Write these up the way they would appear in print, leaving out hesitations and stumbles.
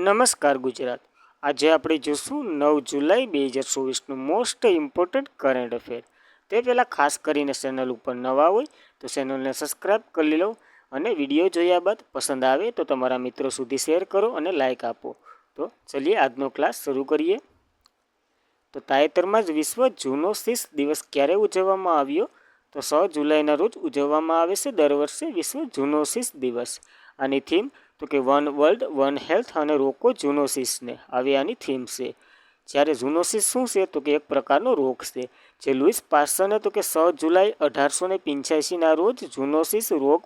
નમસ્કાર ગુજરાત. આજે આપણે જોશું 9 જુલાઈ 2024નું મોસ્ટ ઇમ્પોર્ટન્ટ કરંટ અફેર. તે પહેલાં ખાસ કરીને ચેનલ ઉપર નવા હોય તો ચેનલને સબસ્ક્રાઈબ કરી લો અને વિડીયો જોયા બાદ પસંદ આવે તો તમારા મિત્રો સુધી શેર કરો અને લાઇક આપો. તો ચલીએ આજનો ક્લાસ શરૂ કરીએ. તો તાજેતરમાં જ વિશ્વ ઝૂનોસિસ દિવસ ક્યારે ઉજવવામાં આવ્યો? તો 6 જુલાઈના રોજ ઉજવવામાં આવે છે દર વર્ષે વિશ્વ ઝૂનોસિસ દિવસ. આની થીમ તો કે વન વર્લ્ડ વન હેલ્થ અને રોકો ઝૂનોસિસને આવી આની થીમ છે. જ્યારે ઝૂનોસિસ શું છે તો કે એક પ્રકારનો રોગ છે જે લુઈસ પાસ્ચરે તો કે 6 જુલાઈ 1885ના રોજ ઝૂનોસિસ રોગ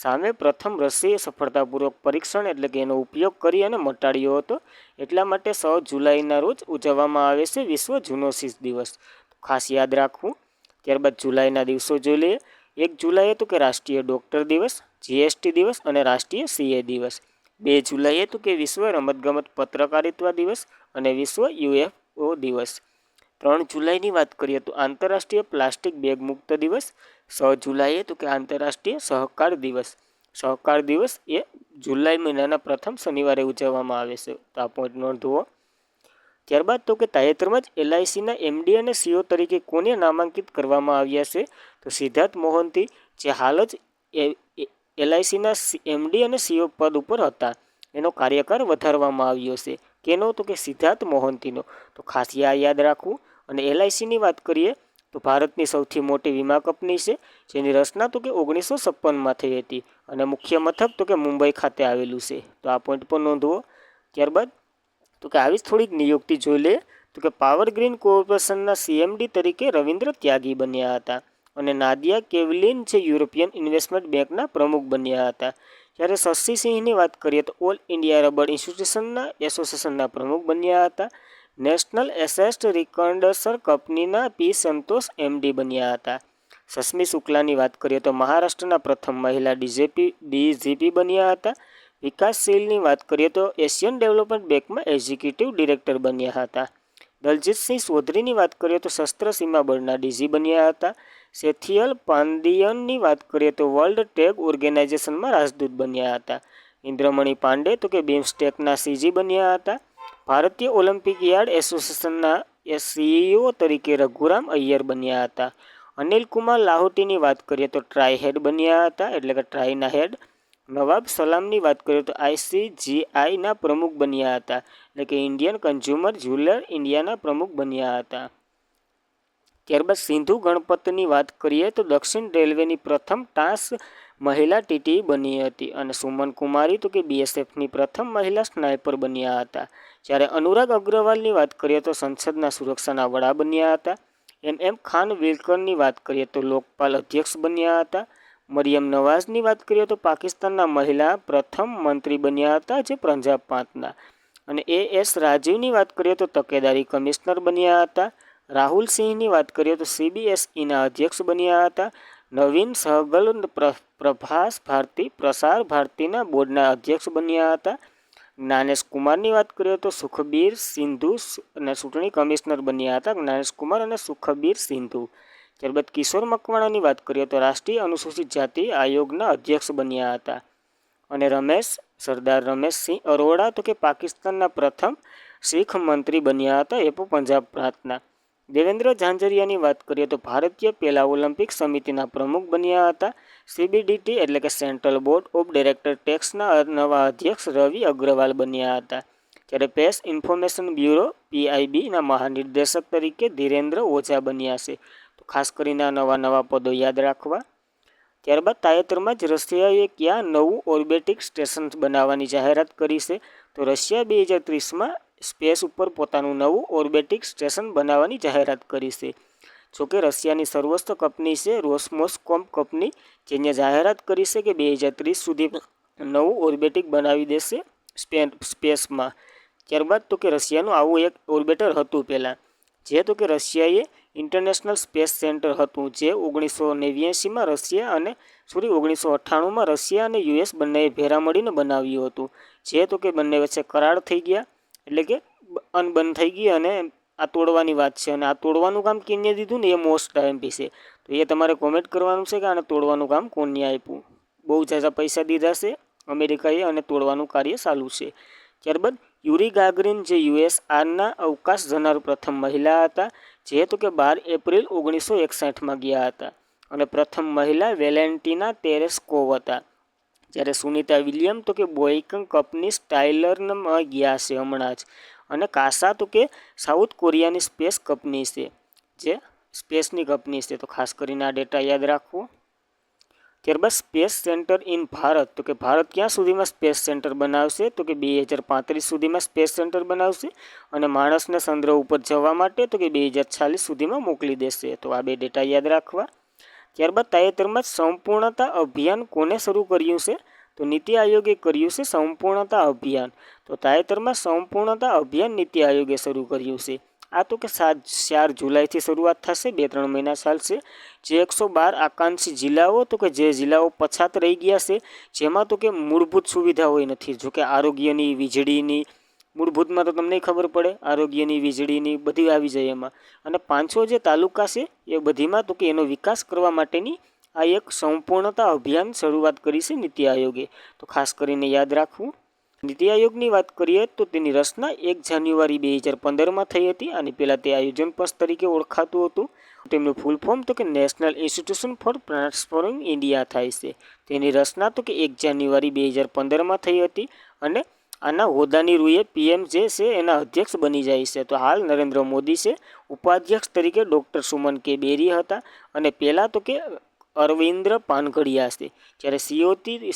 સામે પ્રથમ રસીય સફળતાપૂર્વક પરીક્ષણ એટલે કે એનો ઉપયોગ કરી અને મટાડ્યો હતો. એટલા માટે 6 જુલાઈના રોજ ઉજવવામાં આવે છે વિશ્વ ઝૂનોસિસ દિવસ. ખાસ યાદ રાખવું. ત્યારબાદ જુલાઈના દિવસો જોઈ લઈએ. 1 જુલાઈએ તો કે રાષ્ટ્રીય ડૉક્ટર દિવસ, જીએસટી દિવસ અને રાષ્ટ્રીય સીએ દિવસ. 2 જુલાઈએ તો કે વિશ્વ રમતગમત પત્રકારિતા દિવસ અને વિશ્વ યુએફઓ દિવસ. 3 જુલાઈની વાત કરીએ તો આંતરરાષ્ટ્રીય પ્લાસ્ટિક બેગ મુક્ત દિવસ. 6 જુલાઈએ તો કે આંતરરાષ્ટ્રીય સહકાર દિવસ. સહકાર દિવસ એ જુલાઈ મહિનાના પ્રથમ શનિવારે ઉજવવામાં આવે છે, તો આ પોઈન્ટ નોંધવો. ત્યારબાદ તો કે તાજેતરમાં જ એલઆઈસીના એમડી અને સીઓ તરીકે કોને નામાંકિત કરવામાં આવ્યા છે? તો સિદ્ધાર્થ મોહંતી, જે હાલ જ એલઆઈસીના એમડી અને સીઓ પદ ઉપર હતા. એનો કાર્યકાળ વધારવામાં આવ્યો છે. કેનો? તો કે સિદ્ધાર્થ મોહંતીનો. તો ખાસ યાદ રાખવું. અને એલઆઈસીની વાત કરીએ તો ભારતની સૌથી મોટી વીમા કંપની છે, જેની રચના તો કે 1956માં થઈ હતી અને મુખ્ય મથક તો કે મુંબઈ ખાતે આવેલું છે, તો આ પોઈન્ટ પર નોંધવો. ત્યારબાદ તો કે આવી જ થોડીક નિયુક્તિ જોઈ લે. તો કે પાવર ગ્રીડ કોર્પોરેશનના સીએમડી તરીકે રવિન્દ્ર ત્યાગી બન્યા હતા અને નાદિયા કેવલિન જે યુરોપિયન ઇન્વેસ્ટમેન્ટ બેંકના પ્રમુખ બન્યા હતા. જ્યારે શશિ સિંહની વાત કરીએ તો ઓલ ઇન્ડિયા રબર ઇન્સ્ટિટ્યુશનના એસોસિએશનના પ્રમુખ બન્યા હતા. નેશનલ એસેટ રિકન્ડસર કંપનીના પી સંતોષ એમડી બન્યા હતા. શશ્મિ શુક્લાની વાત કરીએ તો મહારાષ્ટ્રના પ્રથમ મહિલા ડીજીપી બન્યા હતા. વિકાસશીલની વાત કરીએ તો એશિયન ડેવલપમેન્ટ બેંકમાં એક્ઝિક્યુટિવ ડિરેક્ટર બન્યા હતા. દલજીતસિંહ ચૌધરીની વાત કરીએ તો શસ્ત્ર સીમા બળના ડીજી બન્યા હતા. સેથિયલ પાંદિયનની વાત કરીએ તો વર્લ્ડ ટ્રેડ ઓર્ગેનાઇઝેશનમાં રાજદૂત બન્યા હતા. ઇન્દ્રમણી પાંડે તો કે બિમ્સ્ટેકના સીજી બન્યા હતા. ભારતીય ઓલિમ્પિક યાર્ડ એસોસિએશનના સીઈઓ તરીકે રઘુરામ અય્યર બન્યા હતા. અનિલ કુમાર લાહોટીની વાત કરીએ તો ટ્રાય હેડ બન્યા હતા, એટલે કે ટ્રાયના હેડ. નવાબ સલામની વાત કરીએ તો આઈસીજીઆઈના પ્રમુખ બન્યા હતા, એટલે કે ઇન્ડિયન કન્ઝ્યુમર જ્વેલર ઇન્ડિયાના પ્રમુખ બન્યા હતા. ત્યારબાદ સિંધુ ગણપતની વાત કરીએ તો દક્ષિણ રેલવેની પ્રથમ ટ્રાન્સ મહિલા ટીટી બની હતી અને સુમન કુમારી તો કે બીએસએફની પ્રથમ મહિલા સ્નાઇપર બન્યા હતા. જ્યારે અનુરાગ અગ્રવાલની વાત કરીએ તો સંસદના સુરક્ષાના વડા બન્યા હતા. એમ ખાન વિલકરની વાત કરીએ તો લોકપાલ અધ્યક્ષ બન્યા હતા. મરિયમ નવાઝની વાત કરીએ તો પાકિસ્તાનના મહિલા પ્રથમ મંત્રી બન્યા હતા, જે પંજાબ પ્રાંતના. અને એસ રાજીવની વાત કરીએ તો તકેદારી કમિશનર બન્યા હતા. રાહુલ સિંહની વાત કરીએ તો સીબીએસઈના અધ્યક્ષ બન્યા હતા. નવીન સહગલ પ્રસાર ભારતીના બોર્ડના અધ્યક્ષ બન્યા હતા. જ્ઞાનેશ કુમારની વાત કરીએ તો સુખબીર સિંધુ અને ચૂંટણી કમિશનર બન્યા હતા. જ્ઞાનેશ કુમાર અને સુખબીર સિંધુ. ત્યારબાદ કિશોર મકવાણાની વાત કરીએ તો રાષ્ટ્રીય અનુસૂચિત જાતિ આયોગના અધ્યક્ષ બન્યા હતા. અને સરદાર રમેશસિંહ અરોડા તો કે પાકિસ્તાનના પ્રથમ શીખ મંત્રી બન્યા હતા, એ પણ પંજાબ પ્રાંતના. દેવેન્દ્ર ઝાંઝરિયાની વાત કરીએ તો ભારતીય પહેલા ઓલિમ્પિક સમિતિના પ્રમુખ બન્યા હતા. સીબીડીટી એટલે કે સેન્ટ્રલ બોર્ડ ઓફ ડાયરેક્ટર ટેક્સના નવા અધ્યક્ષ રવિ અગ્રવાલ બન્યા હતા. જ્યારે પ્રેસ ઇન્ફોર્મેશન બ્યુરો પીઆઈબીના મહાનિર્દેશક તરીકે ધીરેન્દ્ર ઓઝા બન્યા છે. તો ખાસ કરીને આ નવા પદો યાદ રાખવા. ત્યારબાદ તાજેતરમાં જ રશિયાએ ક્યાં નવું ઓર્બિટિક સ્ટેશન બનાવવાની જાહેરાત કરી છે? તો રશિયા 2030માં સ્પેસ ઉપર પોતાનું નવું ઓર્બિટિક સ્ટેશન બનાવવાની જાહેરાત કરી છે. જોકે રશિયાની સર્વોચ્ચ કંપની છે રોસમોસ્કોમ કંપની, જેને જાહેરાત કરી છે કે 2030 સુધી નવું ઓર્બિટિક બનાવી દેશે સ્પેસમાં. ત્યારબાદ તો કે રશિયાનું આવું એક ઓર્બિટર હતું પહેલાં, જે તો કે રશિયાએ ઇન્ટરનેશનલ સ્પેસ સેન્ટર હતું, જે 1989માં રશિયા અને 1998માં રશિયા અને યુએસ બંનેએ ભેરા મળીને બનાવ્યું હતું. જે તો કે બંને વચ્ચે કરાર થઈ ગયા, એટલે કે અનબન થઈ ગઈ અને આ તોડવાની વાત છે. અને આ તોડવાનું કામ કોને દીધું ને એ મોસ્ટ આઈએમપી છે, તો એ તમારે કોમેન્ટ કરવાનું છે કે આને તોડવાનું કામ કોને આપ્યું. બહુ ઝાઝા પૈસા દીધા છે અમેરિકાએ અને તોડવાનું કાર્ય ચાલુ છે. ત્યારબાદ યુરી ગાગરીન જે યુએસઆરના અવકાશ જનાર પ્રથમ મહિલા હતા, જે તો કે 12 એપ્રિલ 1961માં ગયા હતા. અને પ્રથમ મહિલા વેલેન્ટિના તેરેસ્કોવ હતા. જ્યારે સુનિતા વિલિયમ તો કે બોઇંગ કંપની સ્ટાઇલરમાં ગયા છે હમણાં જ. અને કાસા તો કે સાઉથ કોરિયાની સ્પેસ કંપની છે, જે સ્પેસની કંપની છે. તો ખાસ કરીને આ ડેટા યાદ રાખવો. ત્યારબાદ સ્પેસ સેન્ટર ઇન ભારત, તો કે ભારત ક્યાં સુધીમાં સ્પેસ સેન્ટર બનાવશે, તો કે 2035 સુધીમાં સ્પેસ સેન્ટર બનાવશે. અને માણસને ચંદ્ર ઉપર જવા માટે તો કે 2046 સુધીમાં મોકલી દેશે. તો આ બે ડેટા યાદ રાખવા. ત્યારબાદ તાજેતરમાં સંપૂર્ણતા અભિયાન કોને શરૂ કર્યું છે, તો નીતિ આયોગે કર્યું છે સંપૂર્ણતા અભિયાન. તો તાજેતરમાં સંપૂર્ણતા અભિયાન નીતિ આયોગે શરૂ કર્યું છે. આ તો કે 4 જુલાઈથી શરૂઆત થશે, 2-3 મહિના ચાલશે. જે 112 આકાંક્ષી જિલ્લાઓ, તો કે જે જિલ્લાઓ પછાત રહી ગયા છે, જેમાં તો કે મૂળભૂત સુવિધાઓ નથી, જોકે આરોગ્યની, વીજળીની, મૂળભૂતમાં તો તમને ખબર પડે, આરોગ્યની, વીજળીની બધી આવી જાય એમાં. અને 500 જે તાલુકા છે એ બધીમાં તો કે એનો વિકાસ કરવા માટેની આ એક સંપૂર્ણતા અભિયાન શરૂઆત કરી છે નીતિ આયોગે. તો ખાસ કરીને યાદ રાખવું. નીતિ આયોગની વાત કરીએ તો તેની રચના 1 જાન્યુઆરી 2015માં થઈ હતી. અને પહેલાં તે આયોજન પંચ તરીકે ઓળખાતું હતું. તેમનું ફૂલ ફોર્મ તો કે national institution for transforming India થાય છે. તેની રચના તો કે 1 જાન્યુઆરી 2015માં થઈ હતી. અને આના હોદ્દાની રૂએ પીએમ જે છે એના અધ્યક્ષ બની જાય છે. તો હાલ નરેન્દ્ર મોદી છે. ઉપાધ્યક્ષ તરીકે ડૉક્ટર સુમન કે બેરી હતા. અને પહેલાં તો કે અરવિંદ્ર પાનઘડિયા છે. જ્યારે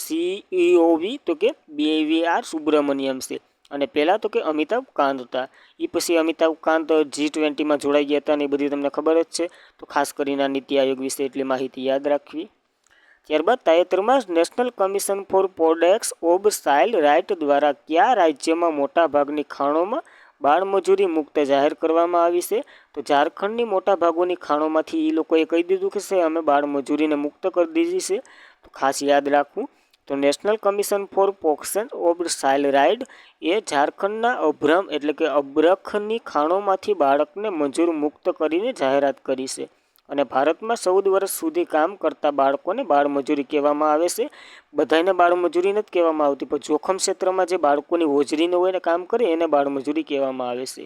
સીઈઓવી તો કે BVR સુબ્રમણ્યમ છે. અને પહેલાં તો કે અમિતાભ કાંત હતા. એ પછી અમિતાભ કાંત G20માં જોડાઈ ગયા હતા, અને એ બધી તમને ખબર જ છે. તો ખાસ કરીને આ નીતિ આયોગ વિશે એટલી માહિતી યાદ રાખવી. ત્યારબાદ તાજેતરમાં national commission for protection of child right દ્વારા કયા રાજ્યમાં મોટાભાગની ખાણોમાં બાળમજૂરી મુક્ત જાહેર કરવામાં આવી છે, તો ઝારખંડની મોટા ભાગોની ખાણોમાંથી એ લોકોએ કહી દીધું કે છે અમે બાળમજૂરીને મુક્ત કરી દીધી છે. તો ખાસ યાદ રાખવું. તો national commission for protection of child right એ ઝારખંડના અભ્રમ એટલે કે અબ્રખની ખાણોમાંથી બાળકને મજૂર મુક્ત કરીને જાહેરાત કરી છે. અને ભારતમાં 14 વર્ષ સુધી કામ કરતા બાળકોને બાળમજૂરી કહેવામાં આવે છે. બધાને બાળમજૂરી નથી કહેવામાં આવતી, પણ જોખમ ક્ષેત્રમાં જે બાળકોની હોજરીને હોય ને કામ કરે એને બાળમજૂરી કહેવામાં આવે છે.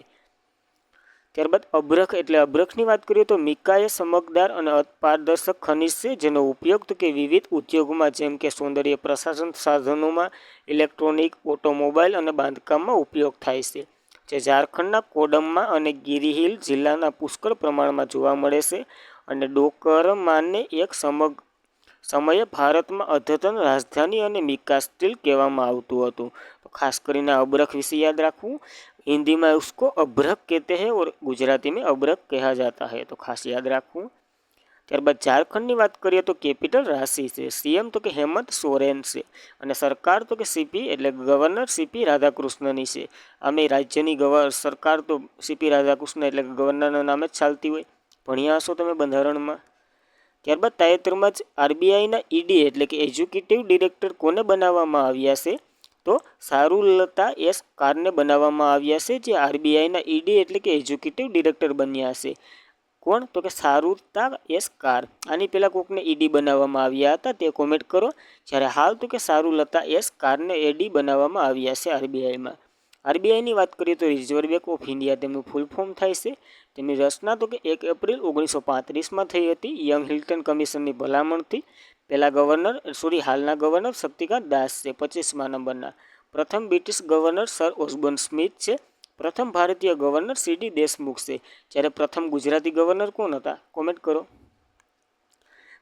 ત્યારબાદ અબ્રખ એટલે અબ્રખની વાત કરીએ તો મિકાએ ચમકદાર અને અપારદર્શક ખનિજ છે, જેનો ઉપયોગ તો કે વિવિધ ઉદ્યોગોમાં જેમ કે સૌંદર્ય પ્રસાધન સાધનોમાં, ઇલેક્ટ્રોનિક, ઓટોમોબાઈલ અને બાંધકામમાં ઉપયોગ થાય છે. જે ઝારખંડના કોડમમાં અને ગિરિહિલ જિલ્લાના પુષ્કળ પ્રમાણમાં જોવા મળે છે. અને ડોકરમાને એક સમયે ભારતમાં અદ્યતન રાજધાની અને મિકા સ્ટીલ કહેવામાં આવતું હતું. તો ખાસ કરીને અબ્રખ વિશે યાદ રાખવું. हिंदी में उसको अभ्रक कहते हैं और गुजराती में अब्रक कहा जाता है. तो खास याद રાખવું. ત્યારબાદ ઝારખંડની વાત કરીએ તો કેપિટલ રાંચી છે. સીએમ તો કે હેમંત સોરેન છે. અને સરકાર તો કે સીપી એટલે ગવર્નર સીપી રાધાકૃષ્ણની છે. આમે રાજ્યની સરકાર તો સીપી રાધાકૃષ્ણ એટલે ગવર્નરના નામે જ ચાલતી હોય, ભણ્યા હશો તમે બંધારણમાં. ત્યારબાદ તાજેતરમાં જ આરબીઆઈના ઈડી એટલે કે એક્ઝિક્યુટિવ ડિરેક્ટર કોને બનાવવામાં આવ્યા છે, તો સારુલતા એસ કારને બનાવવામાં આવ્યા છે. જે આરબીઆઈના ઈડી એટલે કે એક્ઝિક્યુટિવ ડિરેક્ટર બન્યા છે. કોણ, તો કે સારુલતા એસ કાર. આની પહેલાં કોકને ઈડી બનાવવામાં આવ્યા હતા, તે કોમેન્ટ કરો. જ્યારે હાલ તો કે સારુલતા એસ કારને એડી બનાવવામાં આવ્યા છે આરબીઆઈમાં. આરબીઆઈની વાત કરીએ તો રિઝર્વ બેંક ઓફ ઇન્ડિયા તેમનું ફૂલ ફોર્મ થાય છે. તેમની રચના તો કે 1 એપ્રિલ 1935માં થઈ હતી યંગ હિલ્ટન કમિશનની ભલામણથી. હાલના ગવર્નર શક્તિકાંત દાસ છે 25મા નંબરના. પ્રથમ British governor sir Osborne Smith છે. પ્રથમ ભારતીય ગવર્નર સીડી દેશમુખ છે. જ્યારે પ્રથમ ગુજરાતી ગવર્નર કોણ હતા, કોમેન્ટ કરો.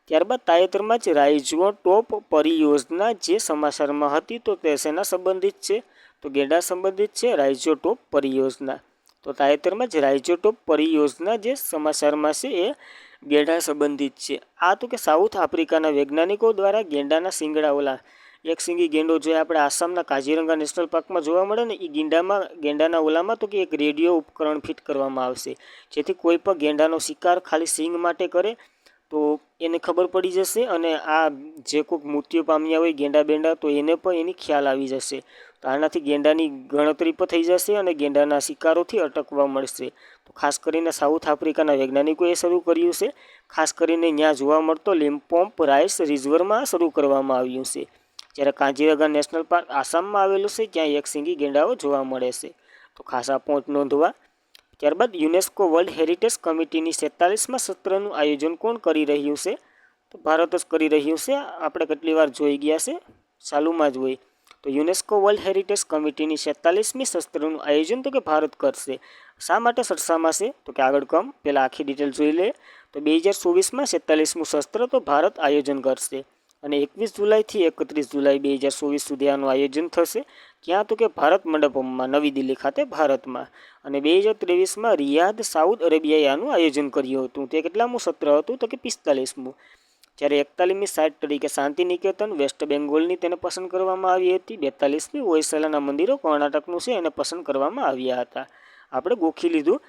ત્યારબાદ તાજેતરમાં જ રાઇઝો ટોપ પરિયોજના જે સમાચારમાં હતી, તો તે શેના સંબંધિત છે, તો ગેંડા સંબંધિત છે રાઇઝો ટોપ પરિયોજના. તો તાજેતરમાં જ રાઇઝો ટોપ પરિયોજના જે સમાચારમાં છે એ ગેંડા સંબંધિત છે. આ તો કે સાઉથ આફ્રિકાના વૈજ્ઞાનિકો દ્વારા ગેંડાના શિંગડા એક શિંગી ગેંડો જે આપણે આસામના કાઝીરંગા નેશનલ પાર્કમાં જોવા મળે ને, એ ગેંડાના ઓલામાં તો કે એક રેડિયો ઉપકરણ ફિટ કરવામાં આવશે, જેથી કોઈ પણ ગેંડાનો શિકાર ખાલી સિંગ માટે કરે તો એને ખબર પડી જશે. અને આ જે કોઈક મૃત્યુ પામ્યા હોય ગેંડા તો એને પણ એની ખ્યાલ આવી જશે. તો આનાથી ગેંડાની ગણતરી પણ થઈ જશે અને ગેંડાના શિકારોથી અટકવા મળશે. તો ખાસ કરીને સાઉથ આફ્રિકાના વૈજ્ઞાનિકોએ શરૂ કર્યું છે. ખાસ કરીને ત્યાં જોવા મળતો લિમ્પોપ રાઇસ રિઝર્વમાં શરૂ કરવામાં આવ્યું છે. જ્યારે કાઝીરંગા નેશનલ પાર્ક આસામમાં આવેલું છે, ત્યાં એક શીંગી ગેંડાઓ જોવા મળે છે. તો ખાસ આ પોઈન્ટ નોંધવા. ત્યારબાદ યુનેસ્કો વર્લ્ડ હેરિટેજ કમિટીની 47મા સત્રનું આયોજન કોણ કરી રહ્યું છે? તો ભારત જ કરી રહ્યું છે. આપણે કેટલી વાર જોઈ ગયા છે, ચાલુમાં જ હોય. તો યુનેસ્કો વર્લ્ડ હેરિટેજ કમિટીની 47મી સત્રનું આયોજન તો કે ભારત કરશે. શા માટે ચર્ચામાં છે? તો કે આગળ કમ પહેલાં આખી ડિટેલ જોઈ લે. તો 2024માં 47મું સત્ર તો ભારત આયોજન કરશે અને 21 જુલાઈથી 31 જુલાઈ 2024 સુધી આનું આયોજન થશે. ક્યાં? તો કે ભારત મંડપમમાં, નવી દિલ્હી ખાતે, ભારતમાં. અને 2023માં રિયાદ, સાઉદ અરેબિયાએ આનું આયોજન કર્યું હતું. તે કેટલામું સત્ર હતું? તો કે 45મું. જ્યારે 41મી સાઇટ તરીકે શાંતિ નિકેતન વેસ્ટ બેંગોલની તેને પસંદ કરવામાં આવી હતી. 42મી હોયસલાના મંદિરો કર્ણાટકનું છે, એને પસંદ કરવામાં આવ્યા હતા. આપણે ગોખી લીધું,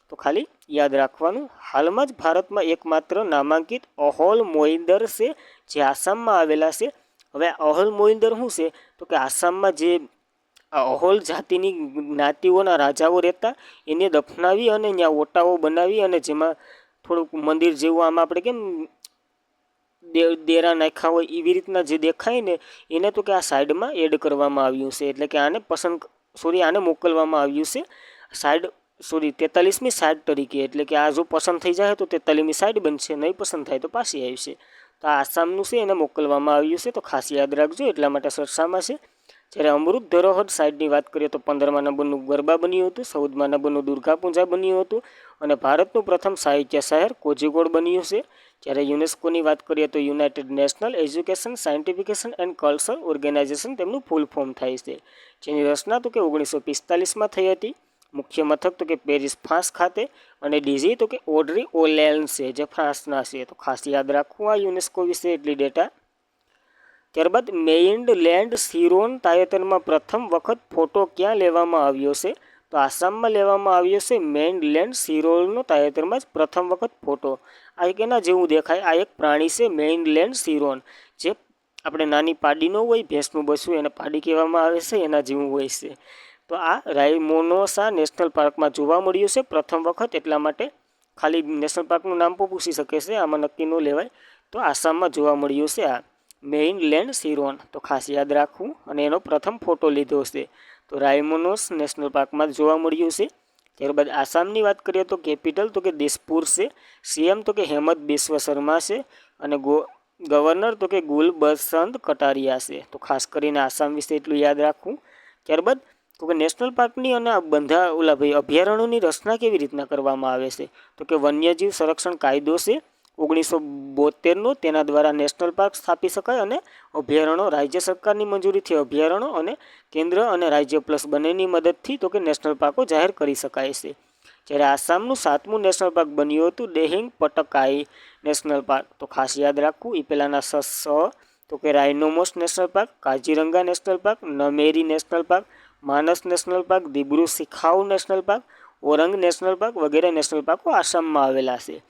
તો ખાલી યાદ રાખવાનું. હાલમાં જ ભારતમાં એકમાત્ર નામાંકિત અહોલ મોહિન્દર છે, જે આસામમાં આવેલા છે. હવે અહોલ મોહિન્દર શું છે? તો કે આસામમાં જે અહોલ જાતિની જ્ઞાતિઓના રાજાઓ રહેતા, એને દફનાવી અને ત્યાં ઓટાઓ બનાવી અને જેમાં થોડુંક મંદિર જેવું આમાં આપણે કેમ દેરા નાખ્યા હોય એવી રીતના જે દેખાય ને, એને તો કે આ સાઈડમાં એડ કરવામાં આવ્યું છે. એટલે કે આને મોકલવામાં આવ્યું છે સાઈડ 43મી સાઈડ તરીકે. એટલે કે આ જો પસંદ થઈ જાય તો 43મી સાઈડ બનશે, નહીં પસંદ થાય તો પાછી આવશે. તો આ આસામનું છે, એને મોકલવામાં આવ્યું છે. તો ખાસ યાદ રાખજો, એટલા માટે ચર્ચામાં છે. જ્યારે અમૃત ધરોહર સાઇટની વાત કરીએ તો 15મા નંબરનું ગરબા બન્યું હતું, 14મા નંબરનું દુર્ગા પૂજા બન્યું હતું અને ભારતનું પ્રથમ સાહિત્ય શહેર કોઝિકોડ બન્યું છે. જ્યારે યુનેસ્કોની વાત કરીએ તો united national education, scientification and culture organisation તેમનું ફૂલ ફોર્મ થાય છે. જેની રચના તો કે 1945માં થઈ હતી. મુખ્ય મથક તો કે પેરિસ, ફ્રાન્સ ખાતે અને ડીજી તો કે ઓડ્રી ઓલેન છે, જે ફ્રાન્સના છે. તો ખાસ યાદ રાખવું આ યુનેસ્કો વિશે એટલી ડેટા. ત્યારબાદ મેઇનલેન્ડ સિરોન તાજેતરમાં પ્રથમ વખત ફોટો ક્યાં લેવામાં આવ્યો છે? તો આસામમાં લેવામાં આવ્યો છે. મેઇનલેન્ડ સિરોનનો તાજેતરમાં જ પ્રથમ વખત ફોટો. આ એક એના જેવું દેખાય, આ એક પ્રાણી છે મેઇનલેન્ડ સિરોન, જે આપણે નાની પાડીનો હોય, ભેંસનું બસું, એને પાડી કહેવામાં આવે છે, એના જેવું હોય છે. તો આ રાયમોનોસા નેશનલ પાર્કમાં જોવા મળ્યું છે પ્રથમ વખત. એટલા માટે ખાલી નેશનલ પાર્કનું નામ પણ પૂછી શકે છે, આમાં નક્કી ન લેવાય. તો આસામમાં જોવા મળ્યું છે આ મેઇનલેન્ડ સિરોન. તો ખાસ યાદ રાખવું. અને એનો પ્રથમ ફોટો લીધો છે તો રાયમોનોસ નેશનલ પાર્કમાં જોવા મળ્યું છે. ત્યારબાદ આસામની વાત કરીએ તો કેપિટલ તો કે દિસપુર છે. સીએમ તો કે હેમંત બિસ્વ શર્મા છે અને ગવર્નર તો કે ગુલબસંત કટારિયા છે. તો ખાસ કરીને આસામ વિશે એટલું યાદ રાખવું. ત્યારબાદ તો કે નેશનલ પાર્કની અને અભયારણ્યોની રચના કેવી રીતના કરવામાં આવે છે? તો કે વન્યજીવ સંરક્ષણ કાયદો છે 1972નો, તેના દ્વારા નેશનલ પાર્ક સ્થાપી શકાય અને અભયારણ્યો રાજ્ય સરકારની મંજૂરીથી અભયારણ્યો અને કેન્દ્ર અને રાજ્ય પ્લસ બંનેની મદદથી તો કે નેશનલ પાર્કો જાહેર કરી શકાય છે. જ્યારે આસામનું 7મું નેશનલ પાર્ક બન્યું હતું દેહિંગ પટકાઈ નેશનલ પાર્ક. તો ખાસ યાદ રાખવું. એ પહેલાંના તો કે રાયનોમોસ national park, Kaziranga national park, Nameri national park, Manas national park, Dibru Saikhowa national park, Orang national park વગેરે નેશનલ પાર્કો આસામમાં આવેલા છે.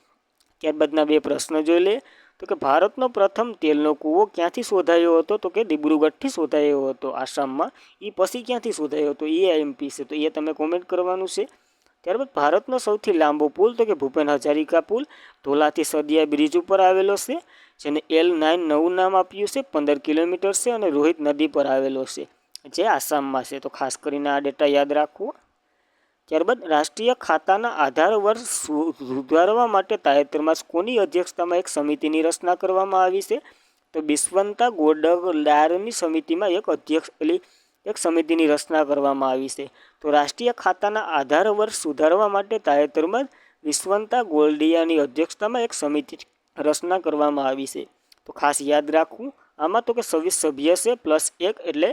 ત્યારબાદના બે પ્રશ્ન જોઈ લે. તો કે ભારતનો પ્રથમ તેલનો કૂવો ક્યાંથી શોધાયો હતો? તો કે દિબ્રુગઢથી શોધાયો હતો આસામમાં. એ પછી ક્યાંથી શોધાયો હતો? એ આઈએમપી છે, તો એ તમે કોમેન્ટ કરવાનું છે. ત્યારબાદ ભારતનો સૌથી લાંબો પુલ તો કે ભૂપેન હજારિકા પુલ ધોલાથી સદિયા બ્રિજ ઉપર આવેલો છે, જેને L9 નવું નામ આપ્યું છે. 15 કિલોમીટર છે અને રોહિત નદી પર આવેલો છે, જે આસામમાં છે. તો ખાસ કરીને આ ડેટા યાદ રાખવો. ત્યારબાદ રાષ્ટ્રીય ખાતાના આધાર વર્ષ સુધારવા માટે તાજેતરમાં કોની અધ્યક્ષતામાં એક સમિતિની રચના કરવામાં આવી છે? તો બિસ્વંતા ગોડલારની સમિતિમાં એક સમિતિની રચના કરવામાં આવી છે. તો રાષ્ટ્રીય ખાતાના આધાર વર્ષ સુધારવા માટે તાજેતરમાં બિસ્વંતા ગોલ્ડિયાની અધ્યક્ષતામાં એક સમિતિ રચના કરવામાં આવી છે. તો ખાસ યાદ રાખવું. આમાં તો કે 26 સભ્ય છે +1, એટલે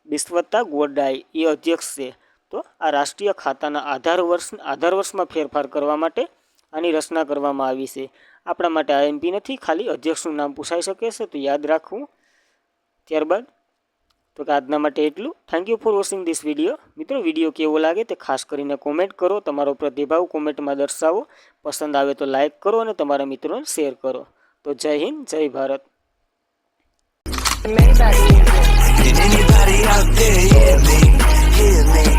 બિસ્વંતા ગોડાઈ એ અધ્યક્ષ છે. તો આ રાષ્ટ્રીય ખાતાના આધાર વર્ષમાં ફેરફાર કરવા માટે આની રચના કરવામાં આવી છે. આપણા માટે આઈએમપી નથી, ખાલી અધ્યક્ષનું નામ પૂછાઈ શકે છે, તો યાદ રાખવું. ત્યારબાદ તો કે આજના માટે એટલું. Thank you for watching this video. મિત્રો, વિડીયો કેવો લાગે તે ખાસ કરીને કોમેન્ટ કરો. તમારો પ્રતિભાવ કોમેન્ટમાં દર્શાવો. પસંદ આવે તો લાઇક કરો અને તમારા મિત્રોને શેર કરો. તો જય હિન્દ, જય ભારત.